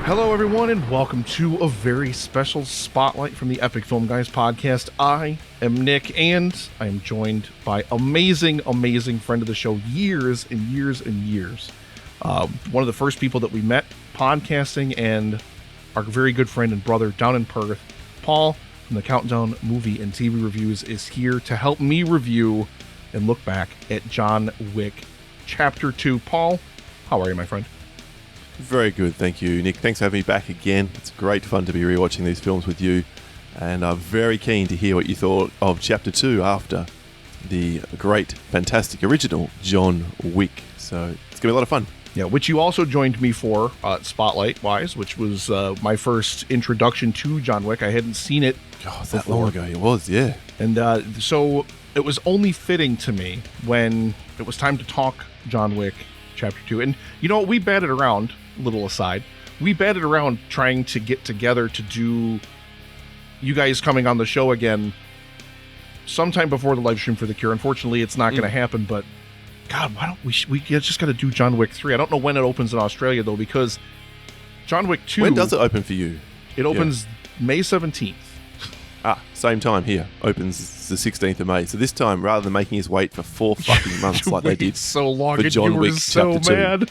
Hello, everyone, and welcome to a very special spotlight from the Epic Film Guys podcast. I am Nick, and I am joined by amazing friend of the show, years and years and years. One of the first people that we met podcasting, and our very good friend and brother down in Perth, Paul from the Countdown Movie and TV Reviews, is here to help me review and look back at John Wick Chapter 2. Paul, how are you, my friend? Very good, thank you, Nick. Thanks for having me back again. It's great fun to be rewatching these films with you, and I'm very keen to hear what you thought of Chapter 2 after the great, fantastic, original John Wick. So it's going to be a lot of fun. Yeah, which you also joined me for, Spotlight-wise, which was my first introduction to John Wick. I hadn't seen it that long ago. It was, yeah. And so it was only fitting to me when it was time to talk John Wick Chapter 2. And, you know, we batted around, little aside, we batted around trying to get together to do you guys coming on the show again sometime before the live stream for The Cure. Unfortunately, it's not going to happen, but God, why don't we just got to do John Wick 3. I don't know when it opens in Australia, though, because John Wick 2... When does it open for you? It opens May 17th. Same time here. Opens the 16th of May. So this time, rather than making us wait for 4 fucking months like they did so long, for John Wick so Chapter 2. Mad.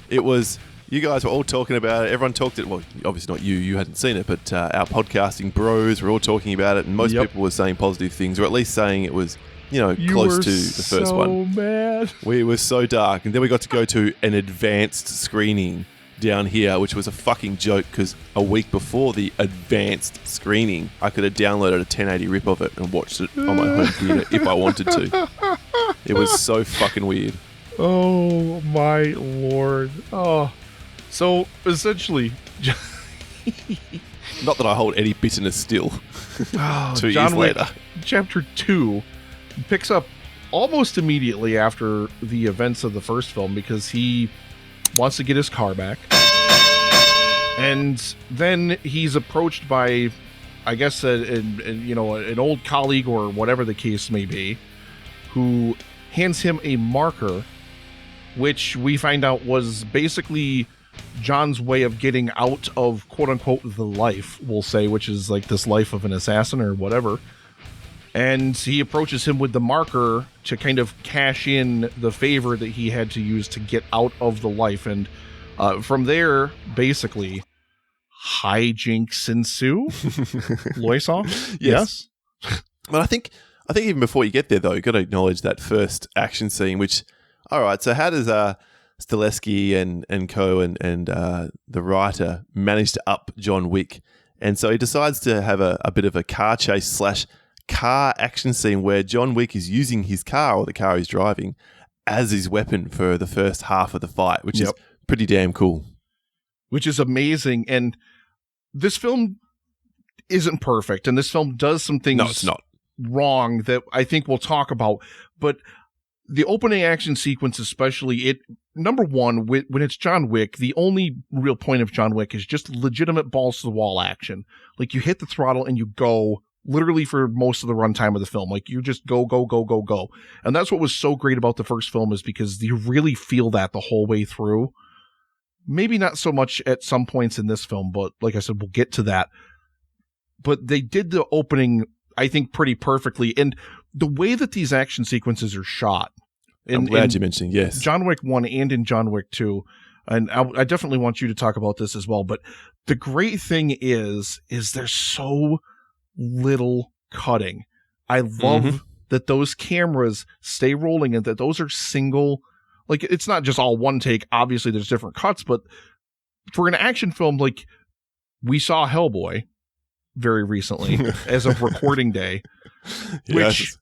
It was... You guys were all talking about it. Everyone talked it. Well, obviously not you. You hadn't seen it, but our podcasting bros were all talking about it, and most people were saying positive things, or at least saying it was, close to the first one. So mad. We were so dark, and then we got to go to an advanced screening down here, which was a fucking joke because a week before the advanced screening, I could have downloaded a 1080 rip of it and watched it on my home theater if I wanted to. It was so fucking weird. Oh my lord. Oh. So, essentially... Not that I hold any bitterness still. 2 years John Wick, later. Chapter 2 picks up almost immediately after the events of the first film because he wants to get his car back. And then he's approached by, I guess, an old colleague or whatever the case may be, who hands him a marker, which we find out was basically John's way of getting out of quote-unquote the life, we'll say, which is like this life of an assassin or whatever. And he approaches him with the marker to kind of cash in the favor that he had to use to get out of the life. And from there, basically, hijinks ensue. Loisoff? Yes. But I think even before you get there, though, you've got to acknowledge that first action scene, which, all right, so how does Stileski and co and the writer managed to up John Wick? And so he decides to have a bit of a car chase / car action scene where John Wick is using his car, or the car he's driving, as his weapon for the first half of the fight, which is pretty damn cool. Which is amazing. And this film isn't perfect, and this film does some things it's not. wrong that I think we'll talk about. But the opening action sequence especially, number one, when it's John Wick, the only real point of John Wick is just legitimate balls-to-the-wall action. Like, you hit the throttle and you go literally for most of the runtime of the film. Like, you just go. And that's what was so great about the first film, is because you really feel that the whole way through. Maybe not so much at some points in this film, but like I said, we'll get to that. But they did the opening, I think, pretty perfectly. And the way that these action sequences are shot, I'm glad you mentioned, yes. John Wick 1 and in John Wick 2, and I definitely want you to talk about this as well, but the great thing is there's so little cutting. I love that those cameras stay rolling and that those are single, like, it's not just all one take. Obviously, there's different cuts, but for an action film, like, we saw Hellboy very recently as of recording day, which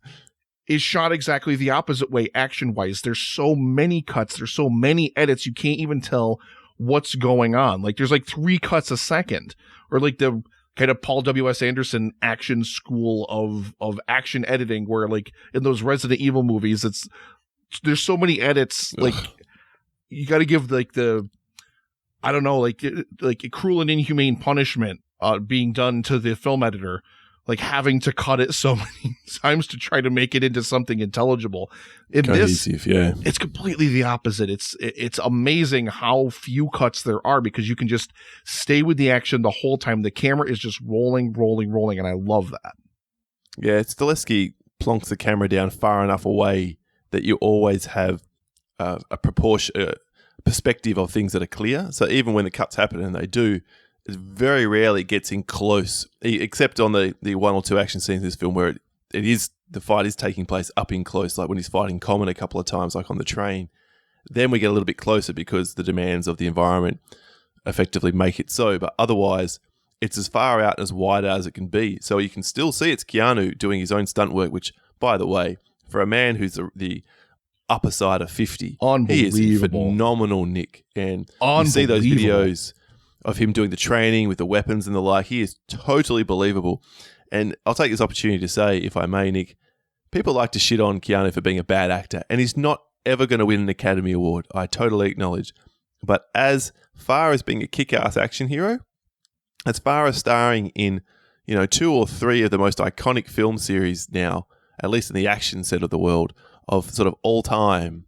is shot exactly the opposite way action-wise. There's so many cuts, there's so many edits, you can't even tell what's going on. Like, there's like 3 cuts a second, or like the kind of Paul W.S. Anderson action school of action editing, where like in those Resident Evil movies, there's so many edits. Like, you got to give like the, I don't know, like cruel and inhumane punishment being done to the film editor like having to cut it so many times to try to make it into something intelligible. In Cohesive, this, it's completely the opposite. It's amazing how few cuts there are because you can just stay with the action the whole time. The camera is just rolling, and I love that. Yeah, Stileski plonks the camera down far enough away that you always have a perspective of things that are clear. So even when the cuts happen, and they do, it very rarely gets in close, except on the one or two action scenes in this film where the fight is taking place up in close, like when he's fighting Common a couple of times, like on the train. Then we get a little bit closer because the demands of the environment effectively make it so. But otherwise, it's as far out and as wide as it can be. So you can still see it's Keanu doing his own stunt work, which, by the way, for a man who's the upper side of 50, he is in phenomenal nick. And you see those videos of him doing the training with the weapons and the like. He is totally believable. And I'll take this opportunity to say, if I may, Nick, people like to shit on Keanu for being a bad actor, and he's not ever going to win an Academy Award. I totally acknowledge. But as far as being a kick-ass action hero, as far as starring in, 2 or 3 of the most iconic film series now, at least in the action set of the world, of sort of all time,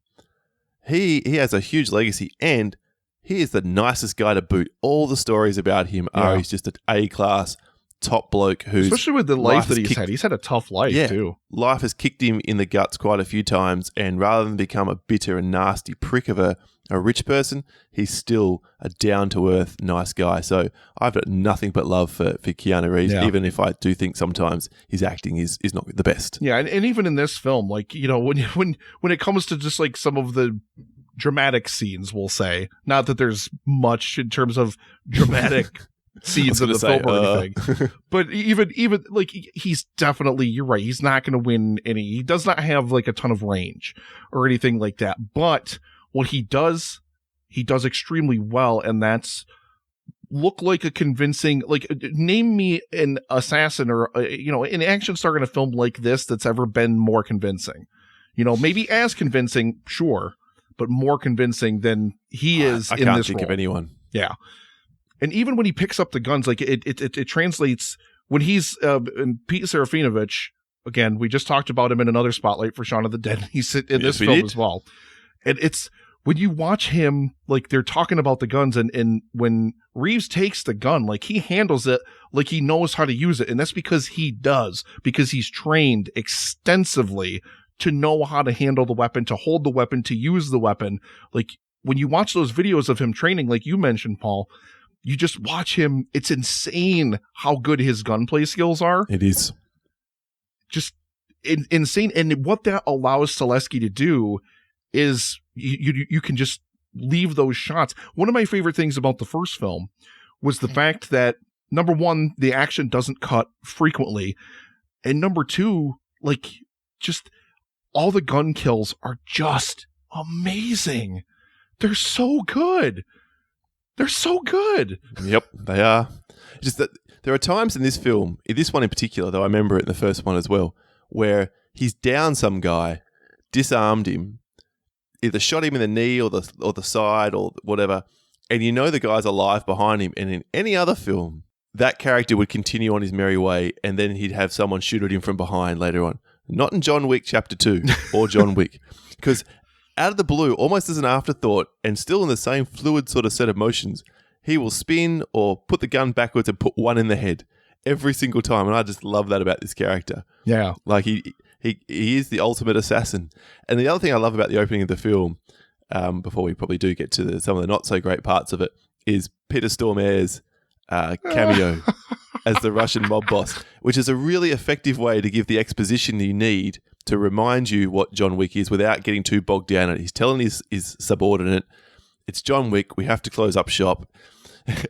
he has a huge legacy, and he is the nicest guy to boot. All the stories about him are he's just an A-class top bloke who's... Especially with the life that he's had. He's had a tough life, too. Life has kicked him in the guts quite a few times, and rather than become a bitter and nasty prick of a rich person, he's still a down-to-earth, nice guy. So I've got nothing but love for Keanu Reeves, even if I do think sometimes his acting is not the best. Yeah, and even in this film, like, when it comes to just like some of the dramatic scenes, we'll say, not that there's much in terms of dramatic scenes in the film or anything, but even like he's definitely, you're right, he's not going to win any. He does not have like a ton of range or anything like that, but what he does extremely well, and that's look like a convincing, like, name me an assassin or an action star in a film like this that's ever been more convincing. Maybe as convincing, sure, but more convincing than he is in this role. I can't think of anyone. Yeah. And even when he picks up the guns, like it translates when he's in Pete Serafinovich, again, we just talked about him in another spotlight for Shaun of the Dead. He's in this film as well. And it's when you watch him, like they're talking about the guns, and when Reeves takes the gun, like he handles it like he knows how to use it. And that's because he's trained extensively to know how to handle the weapon, to hold the weapon, to use the weapon. Like when you watch those videos of him training, like you mentioned, Paul, you just watch him. It's insane how good his gunplay skills are. It is just insane. And what that allows Stileski to do is you can just leave those shots. One of my favorite things about the first film was the fact that, number one, the action doesn't cut frequently. And number two, like, just all the gun kills are just amazing. They're so good. They're so good. Yep, they are. Just that there are times in this film, in this one in particular, though I remember it in the first one as well, where he's down some guy, disarmed him, either shot him in the knee or the side or whatever, and the guy's alive behind him. And in any other film, that character would continue on his merry way, and then he'd have someone shoot at him from behind later on. Not in John Wick Chapter 2 or John Wick, because out of the blue, almost as an afterthought, and still in the same fluid sort of set of motions, he will spin or put the gun backwards and put one in the head every single time. And I just love that about this character. Yeah. Like he is the ultimate assassin. And the other thing I love about the opening of the film, before we probably do get to some of the not so great parts of it, is Peter Stormare's cameo as the Russian mob boss, which is a really effective way to give the exposition you need to remind you what John Wick is without getting too bogged down in it. He's telling his subordinate, it's John Wick, we have to close up shop.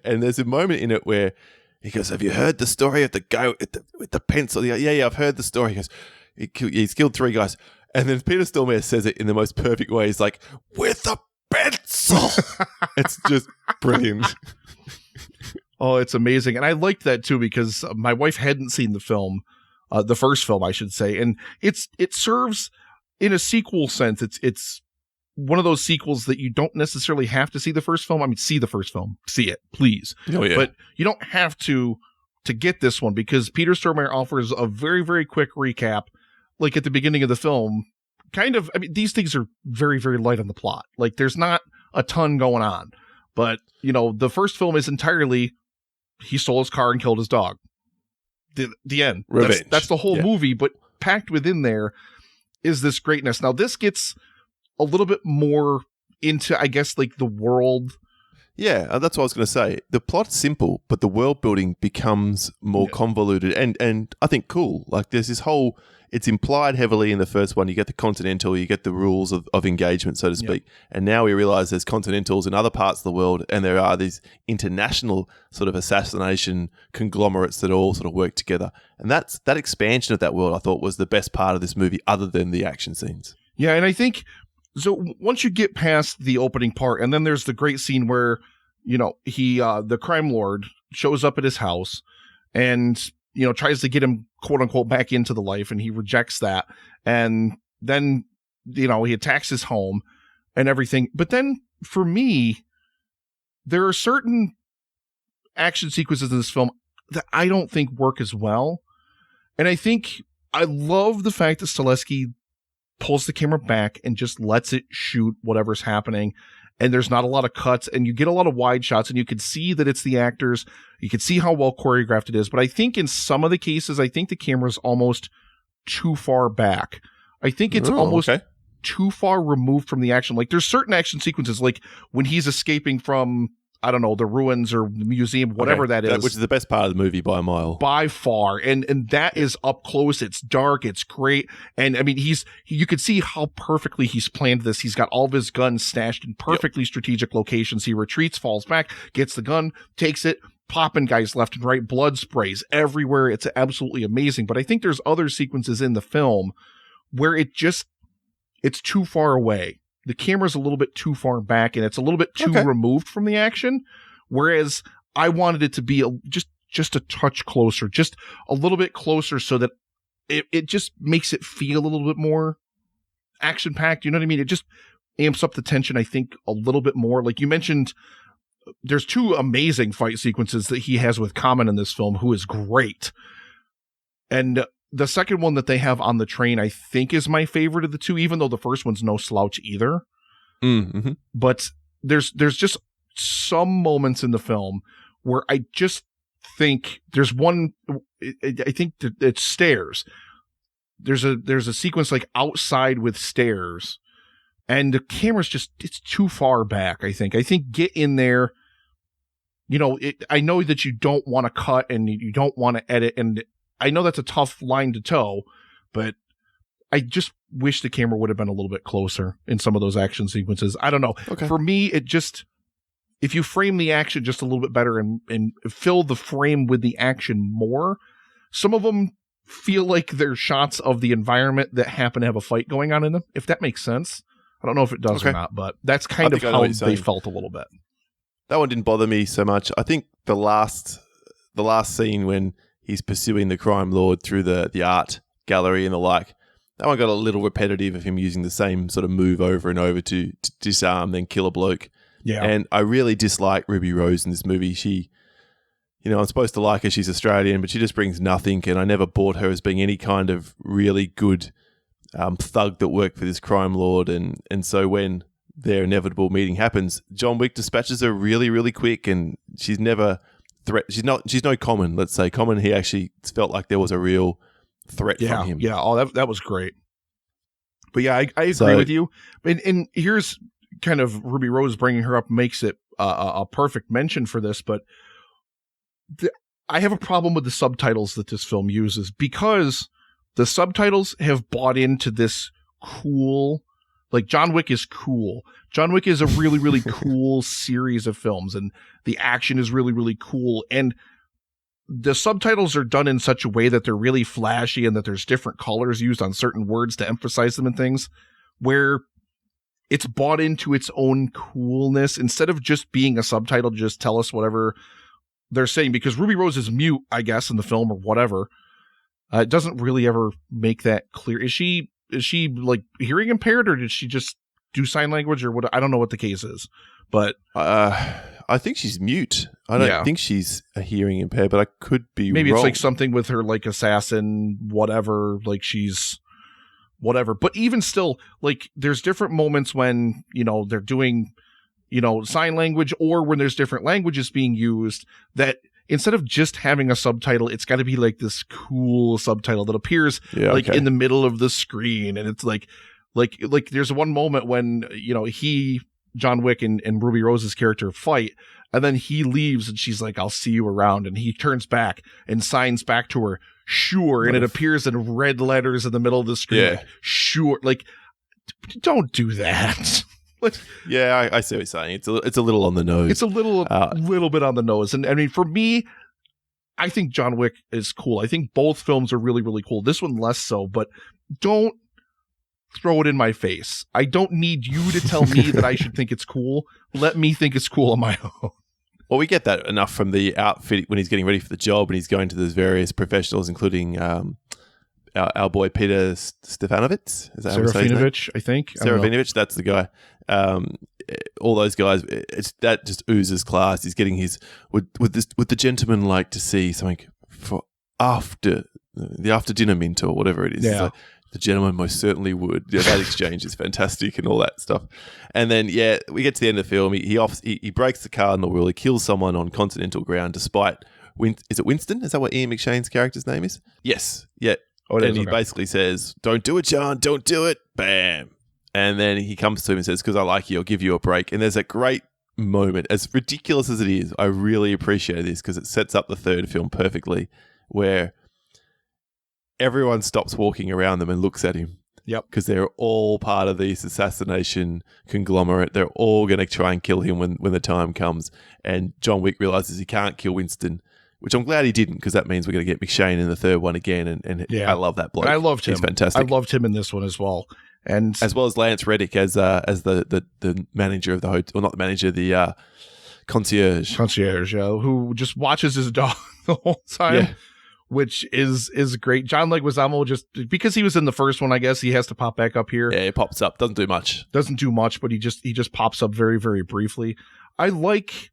And there's a moment in it where he goes, have you heard the story of the guy with the pencil? Yeah, I've heard the story. He goes, he's killed 3 guys. And then Peter Stormare says it in the most perfect way. He's like, with a pencil. It's just brilliant. Oh, it's amazing. And I liked that too, because my wife hadn't seen the film, the first film, I should say. And it serves in a sequel sense. It's one of those sequels that you don't necessarily have to see the first film. I mean, see the first film, see it, please. Oh, yeah. But you don't have to to get this one, because Peter Stormare offers a very, very quick recap, like at the beginning of the film. Kind of, I mean, these things are very, very light on the plot. Like, there's not a ton going on. But, the first film is entirely, he stole his car and killed his dog. The end. Revenge. That's the whole movie, but packed within there is this greatness. Now, this gets a little bit more into, I guess, like the world. Yeah, that's what I was going to say. The plot's simple, but the world building becomes more convoluted and I think cool. Like, there's this whole, it's implied heavily in the first one. You get the Continental, you get the rules of engagement, so to speak. And now we realize there's Continentals in other parts of the world, and there are these international sort of assassination conglomerates that all sort of work together. And that expansion of that world, I thought, was the best part of this movie, other than the action scenes. Yeah, and I think, so once you get past the opening part, and then there's the great scene where, he, the crime lord shows up at his house and, tries to get him, quote unquote, back into the life, and he rejects that. And then, he attacks his home and everything. But then for me, there are certain action sequences in this film that I don't think work as well. And I think I love the fact that Stileski pulls the camera back and just lets it shoot whatever's happening. And there's not a lot of cuts, and you get a lot of wide shots, and you can see that it's the actors. You can see how well choreographed it is. But I think in some of the cases, I think the camera's almost too far back. I think it's almost too far removed from the action. Like, there's certain action sequences, like when he's escaping from, I don't know, the ruins or the museum, whatever that is. Which is the best part of the movie by a mile. By far. And that is up close. It's dark. It's great. And I mean, you could see how perfectly he's planned this. He's got all of his guns stashed in perfectly strategic locations. He retreats, falls back, gets the gun, takes it, popping guys left and right, blood sprays everywhere. It's absolutely amazing. But I think there's other sequences in the film where it's too far away. The camera's a little bit too far back, and it's a little bit too removed from the action. Whereas I wanted it to be just a touch closer, just a little bit closer, so that it just makes it feel a little bit more action packed. You know what I mean? It just amps up the tension, I think, a little bit more. Like you mentioned, there's two amazing fight sequences that he has with Common in this film, who is great. And the second one that they have on the train, I think, is my favorite of the two, even though the first one's no slouch either. Mm-hmm. But there's just some moments in the film where I just think there's one, I think that it's stairs. There's a sequence like outside with stairs, and the camera's it's too far back. I think get in there. I know that you don't want to cut and you don't want to edit, and I know that's a tough line to toe, but I just wish the camera would have been a little bit closer in some of those action sequences. I don't know. Okay. For me, if you frame the action just a little bit better and fill the frame with the action more, some of them feel like they're shots of the environment that happen to have a fight going on in them, if that makes sense. I don't know if it does or not, but that's kind of how they felt a little bit. That one didn't bother me so much. I think the last scene when he's pursuing the crime lord through the art gallery and the like, that one got a little repetitive of him using the same sort of move over and over to disarm, then kill a bloke. Yeah. And I really dislike Ruby Rose in this movie. She, I'm supposed to like her. She's Australian, but she just brings nothing. And I never bought her as being any kind of really good thug that worked for this crime lord. And so when their inevitable meeting happens, John Wick dispatches her really, really quick, and she's never she's no Common, let's say. Common, he actually felt like there was a real threat from him. Yeah, that was great. But yeah, I agree with you. And here's kind of Ruby Rose bringing her up makes it a perfect mention for this, but I have a problem with the subtitles that this film uses, because the subtitles have bought into this cool, like John Wick is cool. John Wick is a really, really cool series of films, and the action is really, really cool. And the subtitles are done in such a way that they're really flashy and that there's different colors used on certain words to emphasize them and things, where it's bought into its own coolness instead of just being a subtitle to just tell us whatever they're saying. Because Ruby Rose is mute, I guess, in the film or whatever. It doesn't really ever make that clear. Is she like hearing impaired, or did she just do sign language or what? I don't know what the case is, but I think she's mute. I don't think she's a hearing impaired, but I could be maybe wrong. It's like something with her like assassin, whatever, like she's whatever. But even still, like there's different moments when, they're doing, sign language or when there's different languages being used that instead of just having a subtitle, it's got to be like this cool subtitle that appears in the middle of the screen. And it's like there's one moment when, John Wick and Ruby Rose's character fight, and then he leaves and she's like, I'll see you around. And he turns back and signs back to her, sure. And it appears in red letters in the middle of the screen. Like, sure. Like, don't do that. Yeah, I see what you're saying. It's a little on the nose. It's a little bit on the nose. And I mean, for me, I think John Wick is cool. I think both films are really, really cool. This one less so, but don't throw it in my face. I don't need you to tell me that I should think it's cool. Let me think it's cool on my own. Well, we get that enough from the outfit when he's getting ready for the job and he's going to those various professionals, including our boy Peter Stefanovich. Is that Serafinovich, I think. Serafinovich, that's the guy. All those guys, that just oozes class. He's getting his would the gentleman like to see something for after dinner mint or whatever it is. Yeah. Like, the gentleman most certainly would. Yeah, that exchange is fantastic and all that stuff. And then we get to the end of the film. He breaks the cardinal rule. He kills someone on continental ground despite is it Winston? Is that what Ian McShane's character's name is? Yes. Yeah. And he basically says, "Don't do it, John. Don't do it." Bam. And then he comes to him and says, "Because I like you, I'll give you a break." And there's a great moment, as ridiculous as it is. I really appreciate this because it sets up the third film perfectly, where everyone stops walking around them and looks at him. Yep. Because they're all part of this assassination conglomerate. They're all going to try and kill him when the time comes. And John Wick realizes he can't kill Winston, which I'm glad he didn't, because that means we're going to get McShane in the third one again. And I love that bloke. I loved him. He's fantastic. I loved him in this one as well. And as well as Lance Reddick as the manager of the hotel, well, not the manager, the concierge. Concierge, who just watches his dog the whole time. Yeah. Which is great. John Leguizamo, just because he was in the first one, I guess he has to pop back up here. Yeah, he pops up. Doesn't do much, but he just pops up very, very briefly. I like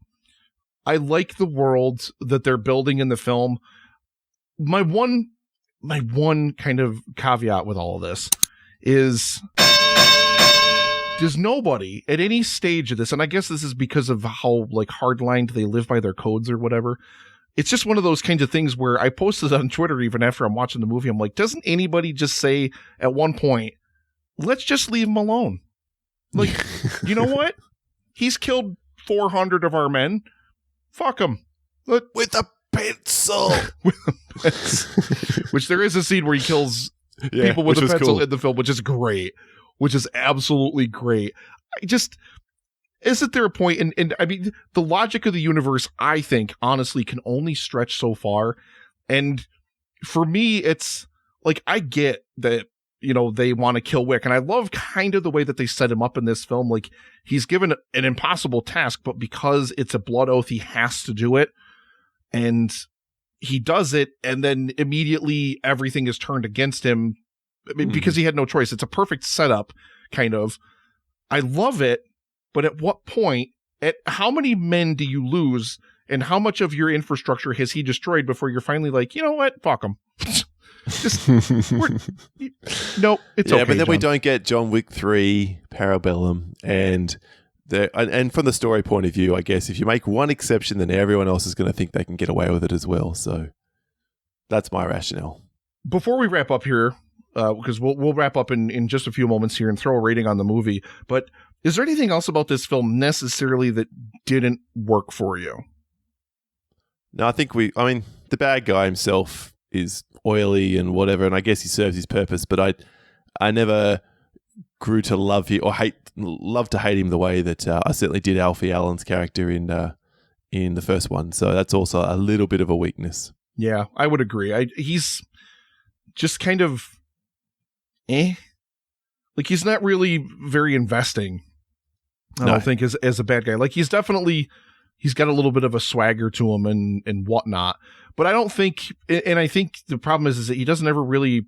the world that they're building in the film. My one kind of caveat with all of this is there's nobody at any stage of this, and I guess this is because of how like hardlined they live by their codes or whatever. It's just one of those kinds of things where I posted on Twitter even after I'm watching the movie. I'm like, doesn't anybody just say at one point, let's just leave him alone? Like, you know what? He's killed 400 of our men. Fuck him. With a pencil. Which there is a scene where he kills people with a pencil in the film, which is great. Which is absolutely great. Isn't there a point, and I mean, the logic of the universe, I think, honestly, can only stretch so far. And for me, it's like, I get that, they want to kill Wick. And I love kind of the way that they set him up in this film. Like, he's given an impossible task, but because it's a blood oath, he has to do it. And he does it, and then immediately everything is turned against him because he had no choice. It's a perfect setup, kind of. I love it. But at what point, at how many men do you lose, and how much of your infrastructure has he destroyed before you're finally like, you know what, fuck him? Nope, it's okay. Yeah, but then John. we don't get John Wick 3, Parabellum, and from the story point of view, I guess if you make one exception, then everyone else is going to think they can get away with it as well. So that's my rationale. Before we wrap up here, because we'll wrap up in just a few moments here and throw a rating on the movie, but is there anything else about this film necessarily that didn't work for you? No, I think the bad guy himself is oily and whatever, and I guess he serves his purpose, but I never grew to love him or love to hate him the way that I certainly did Alfie Allen's character in the first one. So that's also a little bit of a weakness. Yeah, I would agree. He's just kind of like, he's not really very investing. I don't think as a bad guy. Like, he's got a little bit of a swagger to him and whatnot. But I don't think, and I think the problem is that he doesn't ever really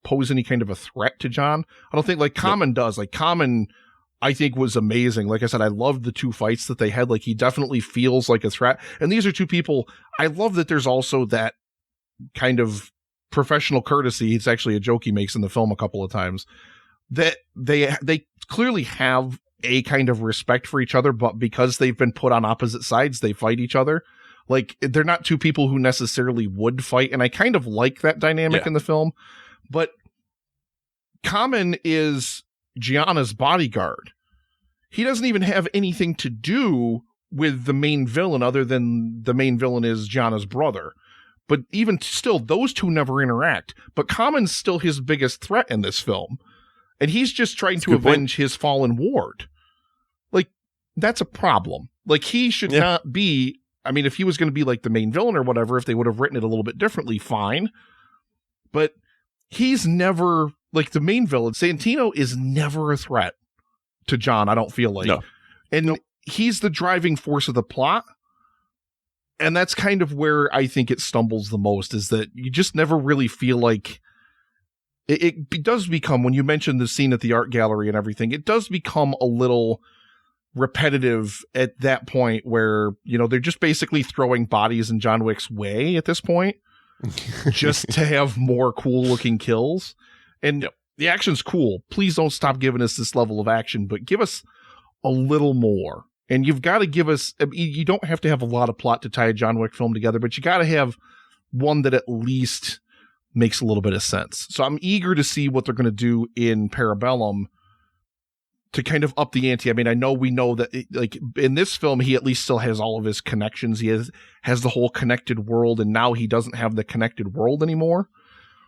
pose any kind of a threat to John. I don't think like Common does. Like, Common I think was amazing. Like I said, I loved the two fights that they had. Like, he definitely feels like a threat. And these are two people. I love that there's also that kind of professional courtesy. It's actually a joke he makes in the film a couple of times, that they clearly have a kind of respect for each other, but because they've been put on opposite sides, they fight each other. Like, they're not two people who necessarily would fight. And I kind of like that dynamic in the film. But Common is Gianna's bodyguard. He doesn't even have anything to do with the main villain, other than the main villain is Gianna's brother. But even still, those two never interact. But Common's still his biggest threat in this film. And he's just trying to avenge his fallen ward. Like, that's a problem. Like, he should not be... I mean, if he was going to be like the main villain or whatever, if they would have written it a little bit differently, fine. But he's never... Like, the main villain, Santino, is never a threat to John, I don't feel like. No. And he's the driving force of the plot. And that's kind of where I think it stumbles the most, is that you just never really feel like... It does become, when you mentioned the scene at the art gallery and everything, it does become a little repetitive at that point where, you know, they're just basically throwing bodies in John Wick's way at this point, just to have more cool-looking kills. And the action's cool. Please don't stop giving us this level of action, but give us a little more. And you've got to give us... I mean, you don't have to have a lot of plot to tie a John Wick film together, but you got to have one that at least makes a little bit of sense. So I'm eager to see what they're going to do in Parabellum to kind of up the ante. I mean, we know that like in this film, he at least still has all of his connections. He has the whole connected world, and now he doesn't have the connected world anymore.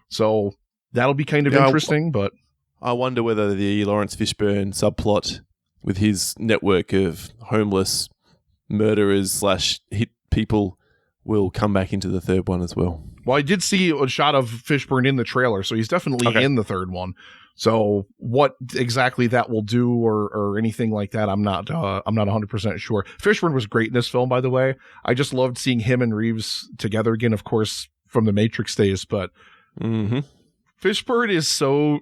So that'll be kind of interesting, but I wonder whether the Lawrence Fishburne subplot with his network of homeless murderers / hit people will come back into the third one as well. Well, I did see a shot of Fishburne in the trailer, so he's definitely in the third one. So what exactly that will do or anything like that, I'm not 100% sure. Fishburne was great in this film, by the way. I just loved seeing him and Reeves together again, of course, from the Matrix days, but Fishburne is so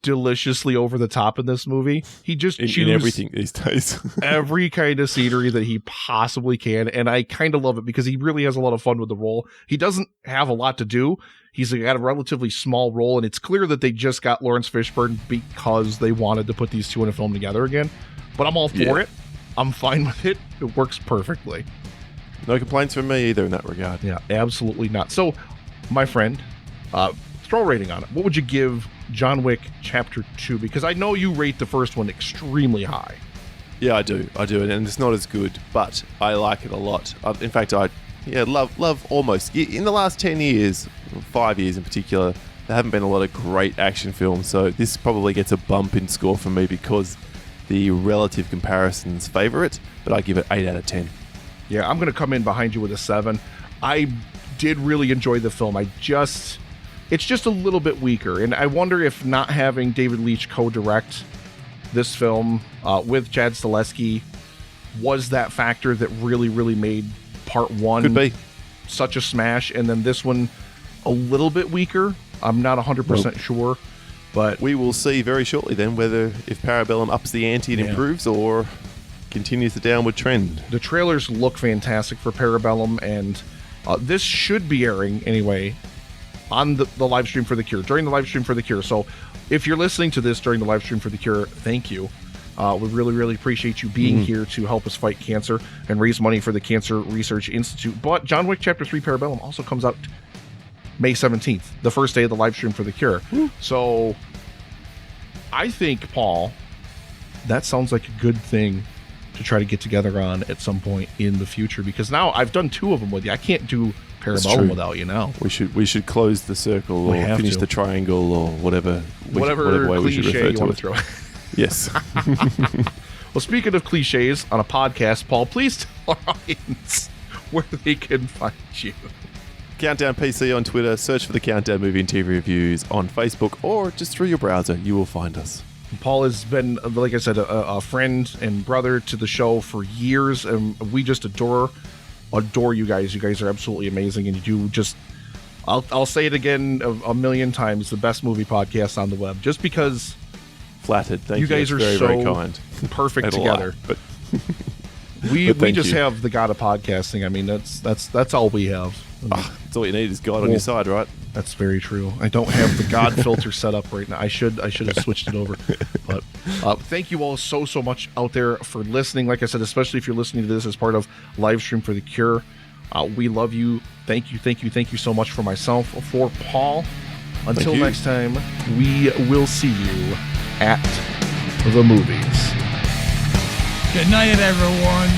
deliciously over the top in this movie. He just chooses in everything these days. every kind of scenery that he possibly can, and I kind of love it because he really has a lot of fun with the role. He doesn't have a lot to do. He's got a relatively small role, and it's clear that they just got Lawrence Fishburne because they wanted to put these two in a film together again. But I'm all for it. I'm fine with it. It works perfectly. No complaints from me either in that regard. Yeah, absolutely not. So, my friend, throw a rating on it. What would you give John Wick Chapter 2? Because I know you rate the first one extremely high. Yeah, I do, and it's not as good, but I like it a lot. In fact, I love almost. In the last 10 years, 5 years in particular, there haven't been a lot of great action films, so this probably gets a bump in score from me because the relative comparisons favour it, but I give it 8 out of 10. Yeah, I'm going to come in behind you with a 7. I did really enjoy the film. It's just a little bit weaker, and I wonder if not having David Leitch co-direct this film with Chad Stahelski was that factor that really, really made part 1 Could be such a smash, and then this one a little bit weaker. I'm not 100% sure, but we will see very shortly then whether if Parabellum ups the ante and improves or continues the downward trend. The trailers look fantastic for Parabellum, and this should be airing anyway on the live stream for The Cure, during the live stream for The Cure. So if you're listening to this during the live stream for The Cure, thank you. We really, really appreciate you being here to help us fight cancer and raise money for the Cancer Research Institute. But John Wick Chapter 3 Parabellum also comes out May 17th, the first day of the live stream for The Cure. So I think, Paul, that sounds like a good thing to try to get together on at some point in the future, because now I've done 2 of them with you. I can't do Parabellum without you now. We should close the circle or finish the triangle or whatever way we should refer to it. Throw. Yes. Well, speaking of cliches on a podcast, Paul, please tell our audience where they can find you. Countdown PC on Twitter, search for the Countdown Movie and TV Reviews on Facebook, or just through your browser, you will find us. Paul has been, like I said, a friend and brother to the show for years, and we just adore you guys. You guys are absolutely amazing, and you do just, I'll say it again a million times, the best movie podcast on the web, just because flattered. Thank you. You guys are very, so very kind. perfect together. But we thank just you. have the God of podcasting. I mean, that's all we have. That's all you need is God on your side, right? That's very true. I don't have the God filter set up right now. I should have switched it over. But thank you all so much out there for listening. Like I said, especially if you're listening to this as part of Livestream for the Cure. We love you. Thank you so much for myself, for Paul. Until next time, we will see you at the movies. Good night, everyone.